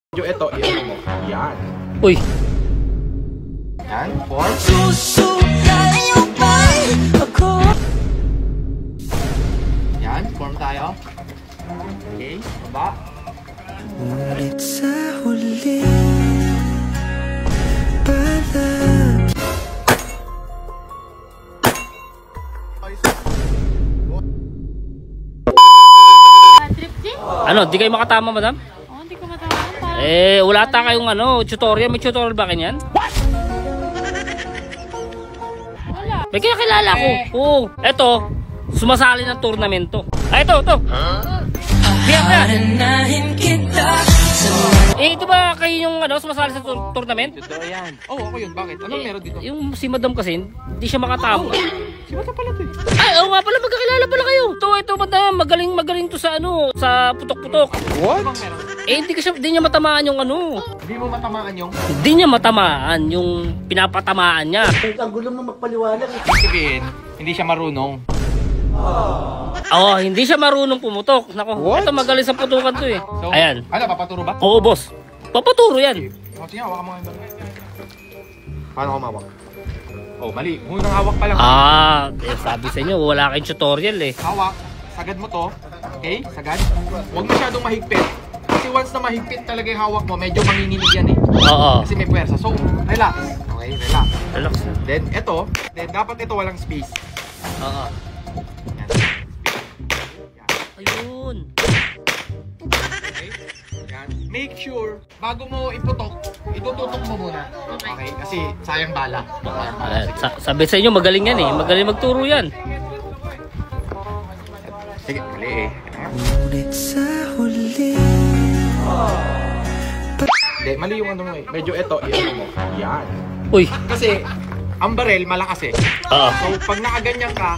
Medyo ito, i-ano mo. Yan. Uy. Yan, 4. Yan, form tayo. Okay, baba. Ulit sa huli. Ano, di kayo makatama, madam? Oo, hindi ko matama. Wala ta kayong tutorial. May tutorial ba kanyan? Wala. May kaya kilala ko. Oo. Eto, sumasali ng tournamento. Ito. Ito ba kayo yung sumasali sa tournament? Totoo yan. Oo, ako yun. Bakit? Anong meron dito? Yung si madam kasi, hindi siya makatama. Si Mata pala to eh. Ay, oo nga pala, magkakilala pala kayo. Ito madam, magaling to sa putok-putok. What? Anong meron? Hindi niya matamaan yung Hindi mo matamaan yung... Hindi niya matamaan yung pinapatamaan niya. Ang gulo mo magpaliwanag. Ibig sabihin, hindi siya marunong. Hindi siya marunong pumutok. Nako, ito magaling sa putukan to eh. So, Ayan. Ano, papaturo ba? Oo, boss. Papaturo yan. O, sige, hawakan mo nga. Paano ako mawak? Oh, mali. Unang hawak pa lang. Sabi sa inyo, wala kayong tutorial eh. Hawak. Sagad mo to. Okay? Sagad. Huwag masyadong mahigpit. Kasi once na mahigpit talaga yung hawak mo, medyo manginginig yan eh. Oo. Kasi may puwersa. So, relax. Okay, relax. Relax. Then, dapat ito walang space. Oo. Yan. Ayun. Okay? Yan. Make sure, bago mo iputok, itututok mo muna. Okay? Kasi sayang bala. Sabi sa inyo, magaling yan eh. Magaling magturo yan. Sige, mali eh. Ulit sa huli. Hindi, mali yung ano mo eh. Medyo ito, i-ano mo. Yan. Uy. Kasi, ang barel malakas eh. Oo. So, pag nakaganyan ka,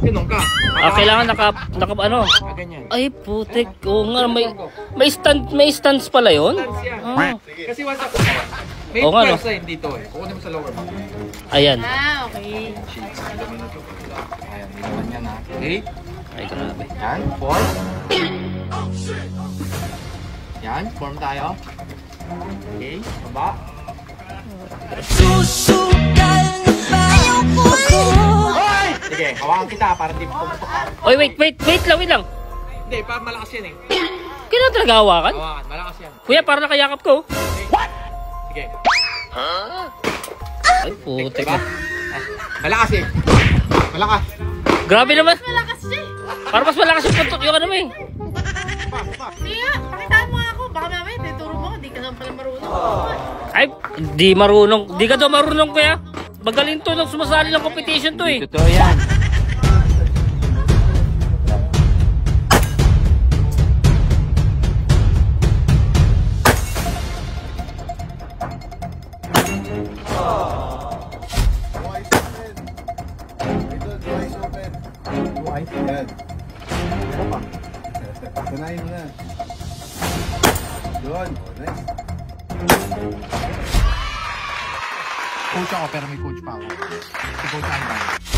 tinong ka. Kailangan Nakaganyan. Ay, putik. Oo nga, may stance pala yun? Stance yan. Kasi once ako, may Oo nga, no? pwersa yun dito eh. Kukunin mo sa lower mo. Ayan. Okay. Shades, ang laman na ito. Ayan, may laman yan ha. Okay? Ay, grabe. Yan, form. Yan, form tayo. Okay, baba. Sige, hawakan kita para di pumutok ka. Oy, wait lang. Hindi, para malakas yan eh. Kailan talaga hawakan? Hawakan, malakas yan. Kuya, para nakayakap ko. Sige. Ay, putik. Diba? Malakas eh. Malakas. Grabe naman. Malakas siya eh. Para mas malakas yung puntok yung eh. Sige nga, pakitaan mo ako. Baka mamaya, tuturo mo. Hindi ka naman pala marunong. Ay, di marunong. Di ka daw marunong, kuya. Magaling to nung sumasali ng competition to eh. Totoo yan. Sanayin mo na. Doon. Nice. Coach ako pero may coach pa ako. Si Coach Anton.